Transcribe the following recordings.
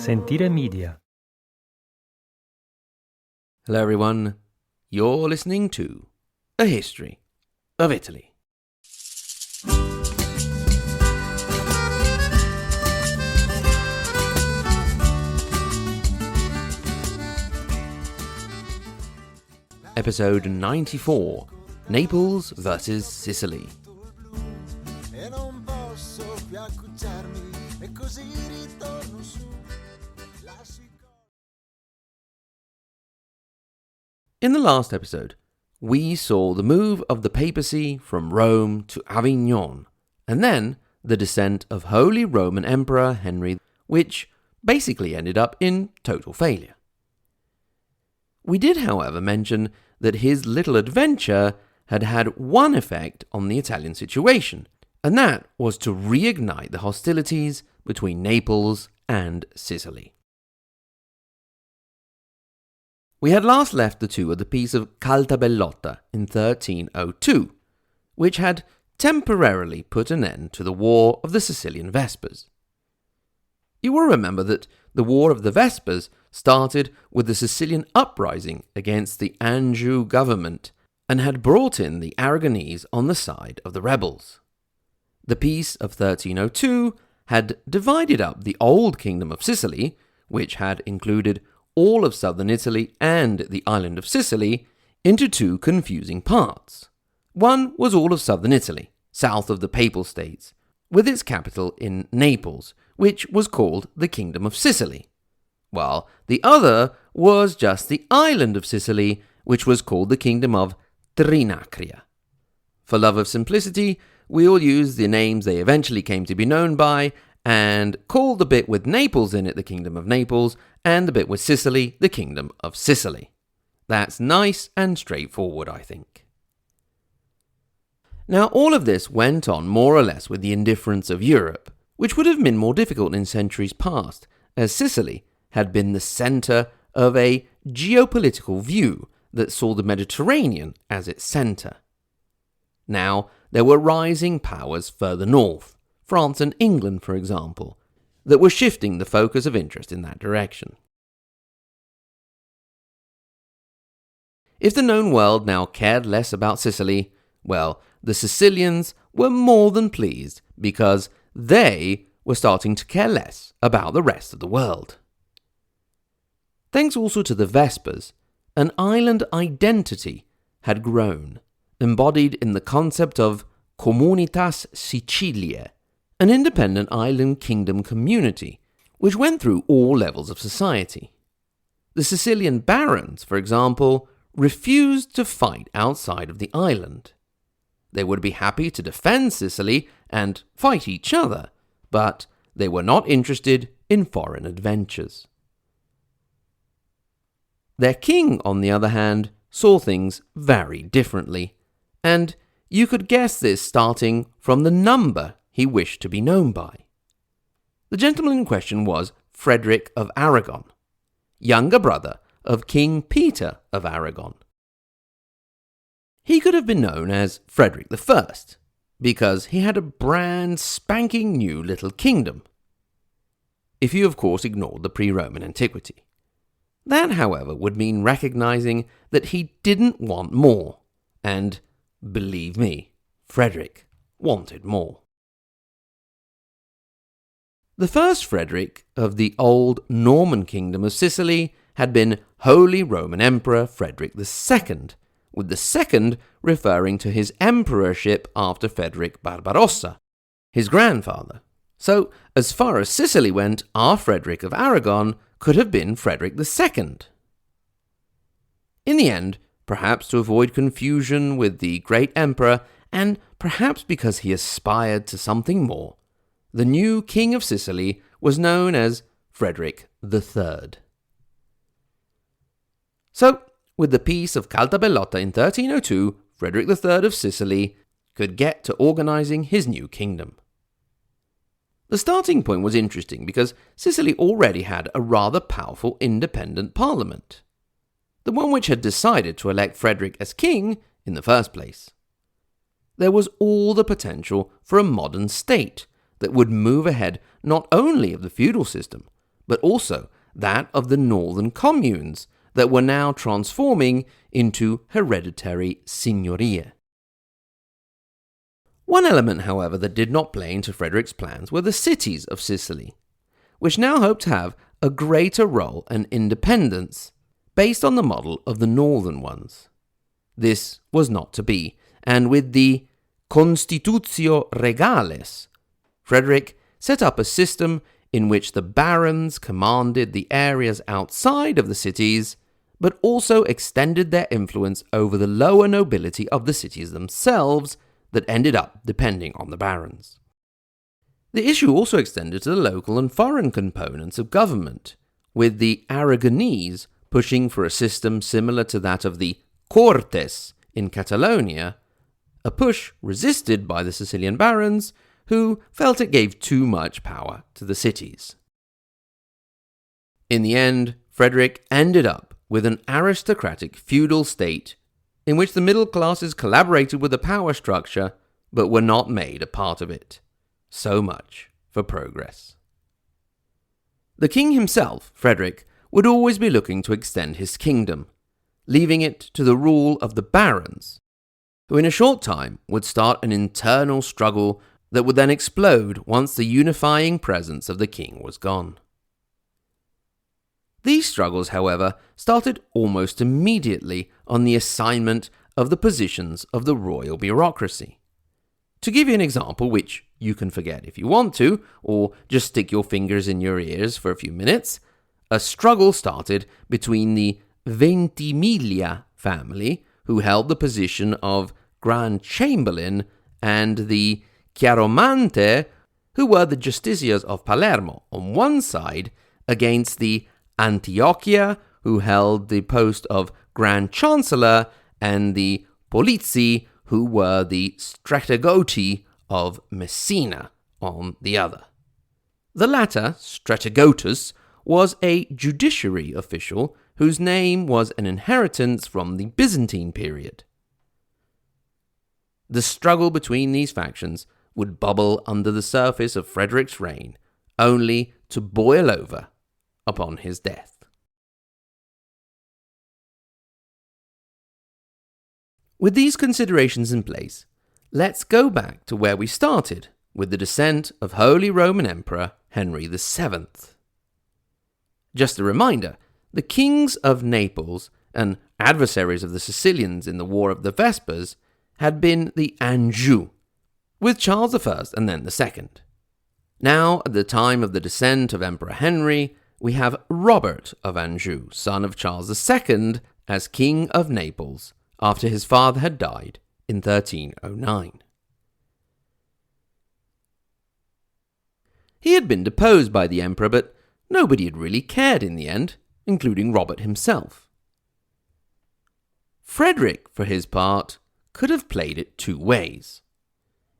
Sentire Media. Hello everyone, you're listening to A History of Italy. Episode 94, Naples vs. Sicily. In the last episode, we saw the move of the papacy from Rome to Avignon, and then the descent of Holy Roman Emperor Henry, which basically ended up in total failure. We did, however, mention that his little adventure had had one effect on the Italian situation, and that was to reignite the hostilities between Naples and Sicily. We had last left the two at the Peace of Caltabellotta in 1302, which had temporarily put an end to the War of the Sicilian Vespers. You will remember that the War of the Vespers started with the Sicilian uprising against the Anjou government and had brought in the Aragonese on the side of the rebels. The Peace of 1302 had divided up the old Kingdom of Sicily, which had included all of southern Italy and the island of Sicily, into two confusing parts. One was all of southern Italy, south of the Papal States, with its capital in Naples, which was called the Kingdom of Sicily, while the other was just the island of Sicily, which was called the Kingdom of Trinakria. For love of simplicity, we all use the names they eventually came to be known by, and call the bit with Naples in it the Kingdom of Naples, and the bit with Sicily the Kingdom of Sicily. That's nice and straightforward, I think. Now, all of this went on more or less with the indifference of Europe, which would have been more difficult in centuries past, as Sicily had been the centre of a geopolitical view that saw the Mediterranean as its centre. Now, there were rising powers further north, France and England, for example, that were shifting the focus of interest in that direction. If the known world now cared less about Sicily, well, the Sicilians were more than pleased because they were starting to care less about the rest of the world. Thanks also to the Vespers, an island identity had grown, embodied in the concept of Comunitas Siciliae, an independent island kingdom community, which went through all levels of society. The Sicilian barons, for example, refused to fight outside of the island. They would be happy to defend Sicily and fight each other, but they were not interested in foreign adventures. Their king, on the other hand, saw things very differently, and you could guess this starting from the number he wished to be known by. The gentleman in question was Frederick of Aragon, younger brother of King Peter of Aragon. He could have been known as Frederick I, because he had a brand spanking new little kingdom, if you of course ignored the pre-Roman antiquity. That, however, would mean recognizing that he didn't want more, and, believe me, Frederick wanted more. The first Frederick of the old Norman Kingdom of Sicily had been Holy Roman Emperor Frederick II, with the second referring to his emperorship after Frederick Barbarossa, his grandfather. So, as far as Sicily went, our Frederick of Aragon could have been Frederick II. In the end, perhaps to avoid confusion with the great emperor, and perhaps because he aspired to something more, the new King of Sicily was known as Frederick III. So, with the Peace of Caltabellotta in 1302, Frederick III of Sicily could get to organising his new kingdom. The starting point was interesting because Sicily already had a rather powerful independent parliament, the one which had decided to elect Frederick as king in the first place. There was all the potential for a modern state that would move ahead not only of the feudal system, but also that of the northern communes that were now transforming into hereditary signorie. One element, however, that did not play into Frederick's plans were the cities of Sicily, which now hoped to have a greater role and independence based on the model of the northern ones. This was not to be, and with the Constitutio Regales, Frederick set up a system in which the barons commanded the areas outside of the cities, but also extended their influence over the lower nobility of the cities themselves that ended up depending on the barons. The issue also extended to the local and foreign components of government, with the Aragonese pushing for a system similar to that of the Cortes in Catalonia, a push resisted by the Sicilian barons, who felt it gave too much power to the cities. In the end, Frederick ended up with an aristocratic feudal state in which the middle classes collaborated with the power structure but were not made a part of it. So much for progress. The king himself, Frederick, would always be looking to extend his kingdom, leaving it to the rule of the barons, who in a short time would start an internal struggle that would then explode once the unifying presence of the king was gone. These struggles, however, started almost immediately on the assignment of the positions of the royal bureaucracy. To give you an example, which you can forget if you want to, or just stick your fingers in your ears for a few minutes, a struggle started between the Ventimiglia family, who held the position of Grand Chamberlain, and the Chiaromante, who were the justiciars of Palermo on one side, against the Antiochia, who held the post of Grand Chancellor, and the Polizzi, who were the Strategoti of Messina on the other. The latter, Strategotus, was a judiciary official whose name was an inheritance from the Byzantine period. The struggle between these factions would bubble under the surface of Frederick's reign, only to boil over upon his death. With these considerations in place, let's go back to where we started, with the descent of Holy Roman Emperor Henry VII. Just a reminder, the kings of Naples and adversaries of the Sicilians in the War of the Vespers had been the Anjou, with Charles I and then II. Now, at the time of the descent of Emperor Henry, we have Robert of Anjou, son of Charles II, as King of Naples, after his father had died in 1309. He had been deposed by the emperor, but nobody had really cared in the end, including Robert himself. Frederick, for his part, could have played it two ways.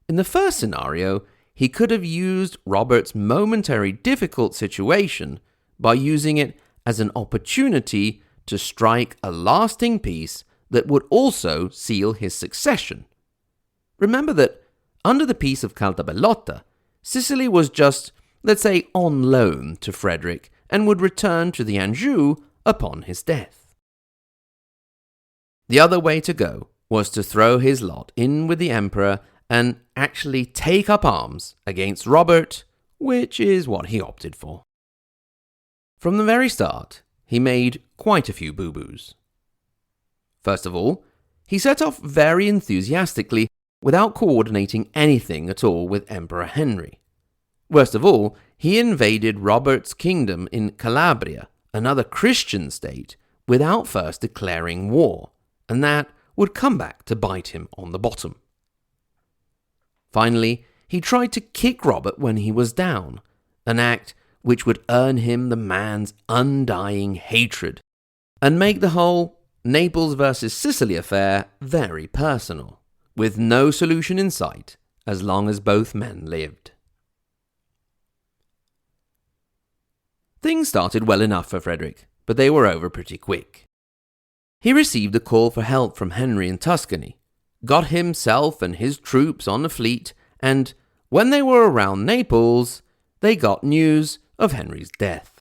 In the first scenario, he could have used Robert's momentary difficult situation by using it as an opportunity to strike a lasting peace that would also seal his succession. Remember that under the Peace of Caltabellotta, Sicily was just, let's say, on loan to Frederick and would return to the Anjou upon his death. The other way to go was to throw his lot in with the emperor and actually take up arms against Robert, which is what he opted for. From the very start, he made quite a few boo-boos. First of all, he set off very enthusiastically without coordinating anything at all with Emperor Henry. Worst of all, he invaded Robert's kingdom in Calabria, another Christian state, without first declaring war, and that would come back to bite him on the bottom. Finally, he tried to kick Robert when he was down, an act which would earn him the man's undying hatred, and make the whole Naples versus Sicily affair very personal, with no solution in sight as long as both men lived. Things started well enough for Frederick, but they were over pretty quick. He received a call for help from Henry in Tuscany, got himself and his troops on a fleet, and when they were around Naples, they got news of Henry's death.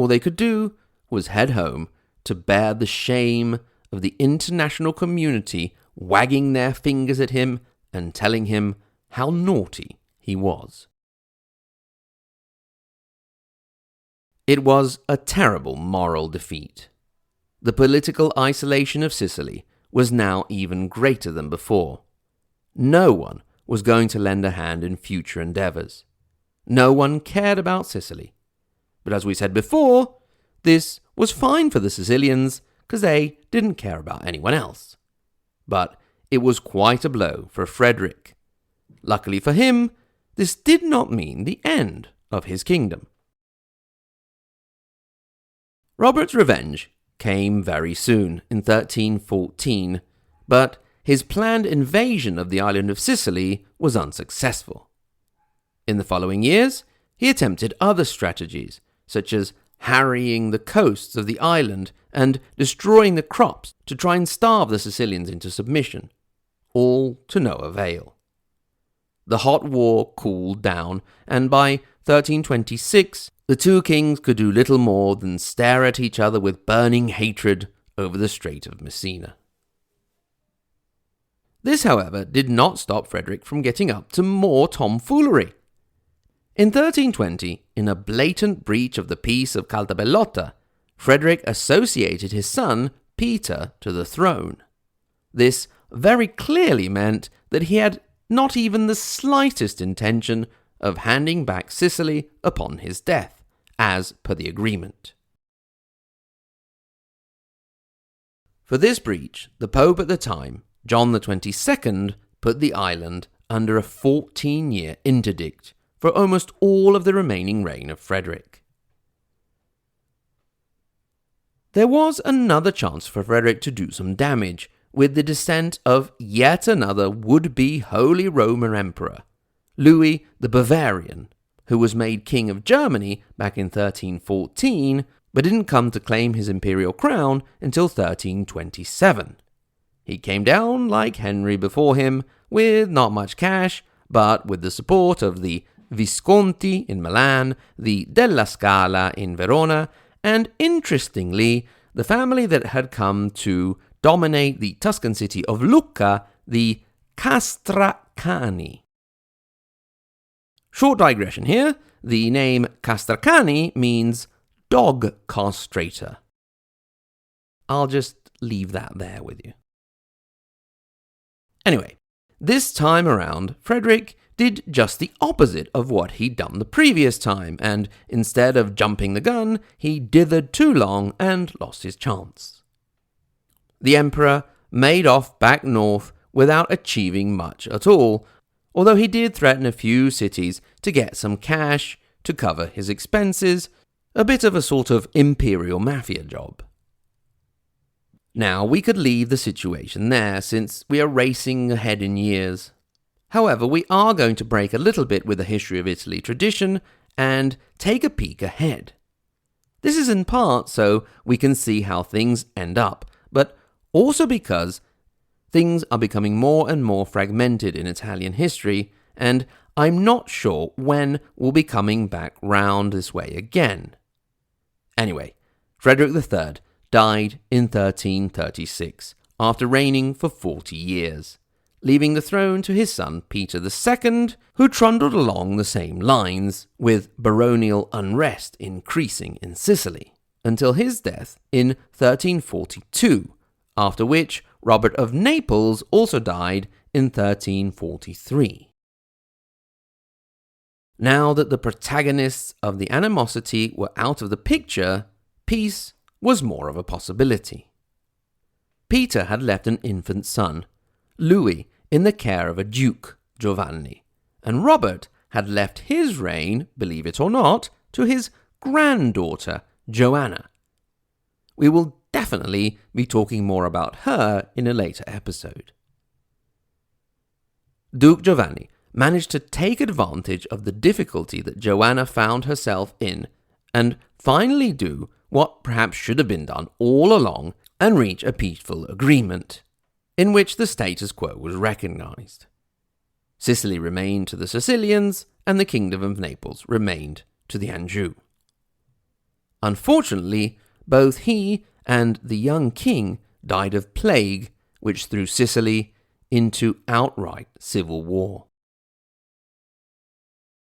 all they could do was head home to bear the shame of the international community wagging their fingers at him and telling him how naughty he was. It was a terrible moral defeat. The political isolation of Sicily was now even greater than before. No one was going to lend a hand in future endeavours. No one cared about Sicily. But as we said before, this was fine for the Sicilians because they didn't care about anyone else. But it was quite a blow for Frederick. Luckily for him, this did not mean the end of his kingdom. Robert's revenge came very soon, in 1314, but his planned invasion of the island of Sicily was unsuccessful. In the following years, he attempted other strategies, such as harrying the coasts of the island and destroying the crops to try and starve the Sicilians into submission, all to no avail. The hot war cooled down, and by 1326, the two kings could do little more than stare at each other with burning hatred over the Strait of Messina. This, however, did not stop Frederick from getting up to more tomfoolery. In 1320, in a blatant breach of the Peace of Caltabellotta, Frederick associated his son, Peter, to the throne. This very clearly meant that he had not even the slightest intention of handing back Sicily upon his death, as per the agreement. For this breach, the Pope at the time, John XXII, put the island under a 14-year interdict for almost all of the remaining reign of Frederick. There was another chance for Frederick to do some damage, with the descent of yet another would-be Holy Roman Emperor, Louis the Bavarian, who was made King of Germany back in 1314, but didn't come to claim his imperial crown until 1327. He came down like Henry before him, with not much cash, but with the support of the Visconti in Milan, the Della Scala in Verona, and interestingly, the family that had come to dominate the Tuscan city of Lucca, the Castracani. Short digression here, the name Castracani means dog castrator. I'll just leave that there with you. Anyway, this time around, Frederick did just the opposite of what he'd done the previous time, and instead of jumping the gun, he dithered too long and lost his chance. The emperor made off back north without achieving much at all, although he did threaten a few cities to get some cash to cover his expenses, a bit of a sort of imperial mafia job. Now, we could leave the situation there, since we are racing ahead in years. However, we are going to break a little bit with the history of Italy tradition and take a peek ahead. This is in part so we can see how things end up, but also because things are becoming more and more fragmented in Italian history, and I'm not sure when we'll be coming back round this way again. Anyway, Frederick III died in 1336, after reigning for 40 years, leaving the throne to his son Peter II, who trundled along the same lines, with baronial unrest increasing in Sicily, until his death in 1342, after which Robert of Naples also died in 1343. Now that the protagonists of the animosity were out of the picture, peace was more of a possibility. Peter had left an infant son, Louis, in the care of a duke, Giovanni, and Robert had left his reign, believe it or not, to his granddaughter, Joanna. We will definitely be talking more about her in a later episode. Duke Giovanni managed to take advantage of the difficulty that Joanna found herself in and finally do what perhaps should have been done all along and reach a peaceful agreement, in which the status quo was recognized. Sicily remained to the Sicilians, and the Kingdom of Naples remained to the Anjou. Unfortunately, both he and the young king died of plague, which threw Sicily into outright civil war.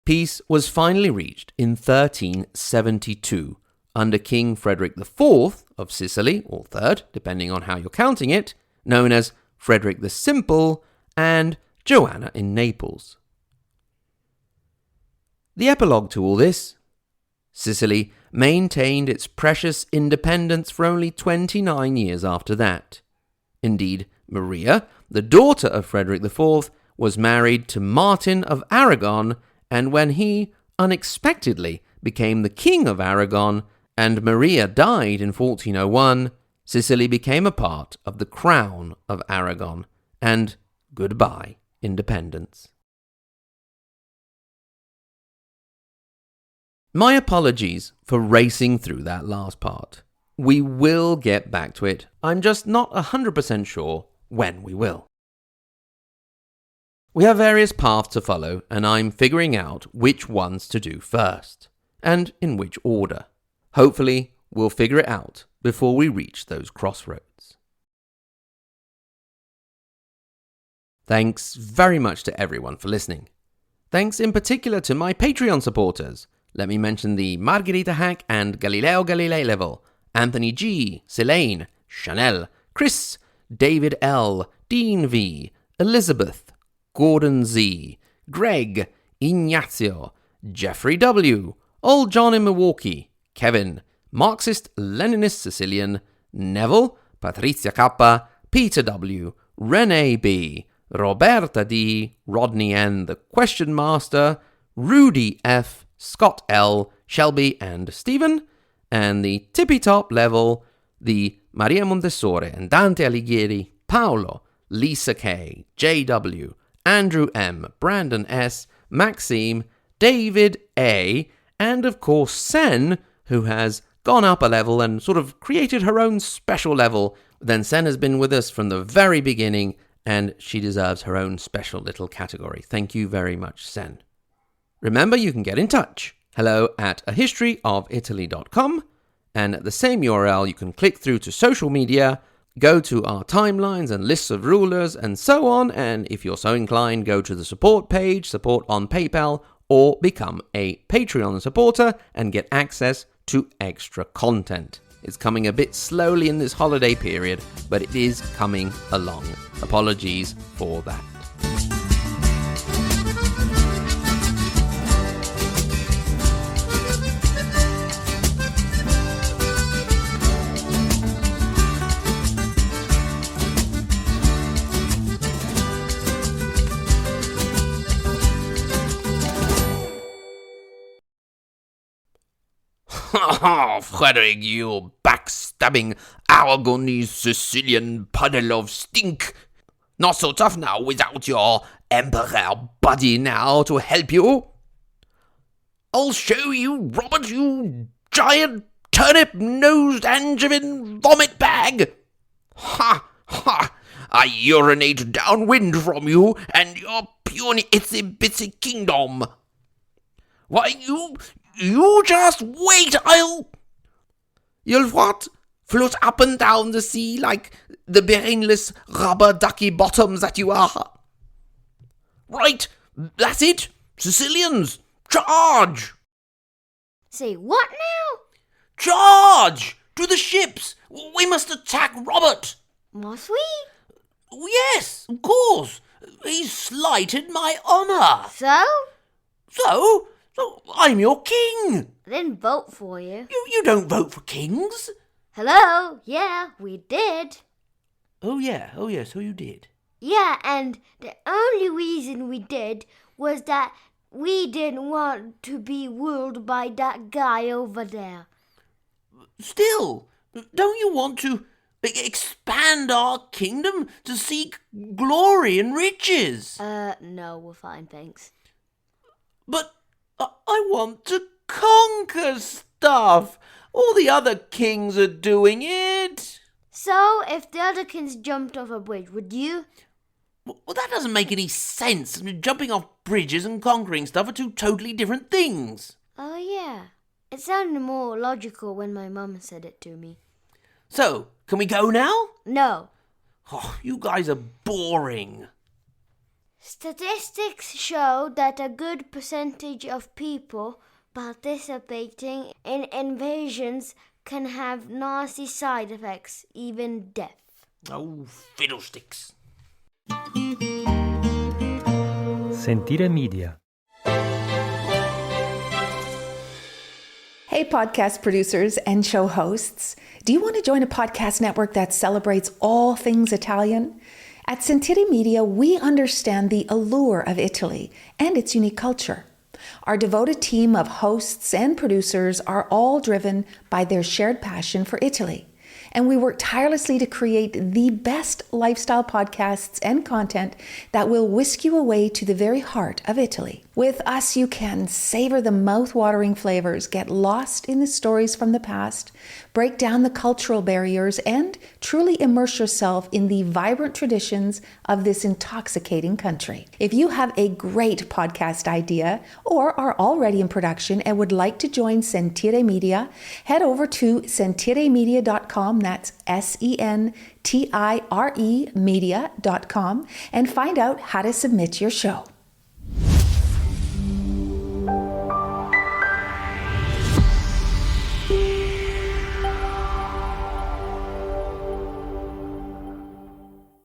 Peace was finally reached in 1372 under King Frederick IV of Sicily, or third, depending on how you're counting it, known as Frederick the Simple, and Joanna in Naples. The epilogue to all this: Sicily maintained its precious independence for only 29 years after that. Indeed, Maria, the daughter of Frederick IV, was married to Martin of Aragon, and when he unexpectedly became the King of Aragon and Maria died in 1401, Sicily became a part of the Crown of Aragon, and goodbye, independence. My apologies for racing through that last part. We will get back to it. I'm just not 100% sure when we will. We have various paths to follow, and I'm figuring out which ones to do first, and in which order. Hopefully, we'll figure it out before we reach those crossroads. Thanks very much to everyone for listening. Thanks in particular to my Patreon supporters. Let me mention the Margherita Hack and Galileo Galilei level, Anthony G, Selene, Chanel, Chris, David L, Dean V, Elizabeth, Gordon Z, Greg, Ignacio, Jeffrey W, Old John in Milwaukee, Kevin, Marxist Leninist Sicilian, Neville, Patricia K, Peter W, Renee B, Roberta D, Rodney N, The Question Master, Rudy F, Scott L, Shelby and Stephen, and the tippy-top level, the Maria Montessori and Dante Alighieri, Paolo, Lisa K, JW, Andrew M, Brandon S, Maxime, David A, and of course Sen, who has gone up a level and sort of created her own special level. Then Sen has been with us from the very beginning, and she deserves her own special little category. Thank you very much, Sen. Remember, you can get in touch. hello@ahistoryofitaly.com, and at the same URL you can click through to social media, go to our timelines and lists of rulers and so on, and if you're so inclined, go to the support page, support on PayPal, or become a Patreon supporter and get access to extra content. It's coming a bit slowly in this holiday period, but it is coming along. Apologies for that. Ha, Frederick, you backstabbing, Aragonese Sicilian puddle of stink. Not so tough now without your Emperor buddy now to help you. I'll show you, Robert, you giant turnip-nosed angevin vomit bag. Ha, ha, I urinate downwind from you and your puny itsy-bitsy kingdom. Why, you just wait, You'll what? Float up and down the sea like the brainless rubber ducky bottoms that you are. Right, that's it. Sicilians, charge! Say what now? Charge! To the ships! We must attack Robert! Must we? Yes, of course. He's slighted my honour. So? So I'm your king. I didn't vote for you. You don't vote for kings. Hello? Yeah, we did. Oh, yeah, so you did. Yeah, and the only reason we did was that we didn't want to be ruled by that guy over there. Still, don't you want to expand our kingdom to seek glory and riches? No, we're fine, thanks. But I want to conquer stuff. All the other kings are doing it. So, if the other kings jumped off a bridge, would you? Well, that doesn't make any sense. Jumping off bridges and conquering stuff are two totally different things. Oh, yeah. It sounded more logical when my mum said it to me. So, can we go now? No. Oh, you guys are boring. Statistics show that a good percentage of people participating in invasions can have nasty side effects, even death. Oh, fiddlesticks. Sentire Media. Hey, podcast producers and show hosts. Do you want to join a podcast network that celebrates all things Italian? At Sentire Media, we understand the allure of Italy and its unique culture. Our devoted team of hosts and producers are all driven by their shared passion for Italy. And we work tirelessly to create the best lifestyle podcasts and content that will whisk you away to the very heart of Italy. With us, you can savor the mouth-watering flavors, get lost in the stories from the past, break down the cultural barriers, and truly immerse yourself in the vibrant traditions of this intoxicating country. If you have a great podcast idea or are already in production and would like to join Sentire Media, head over to sentiremedia.com. That's SENTIRE media.com and find out how to submit your show.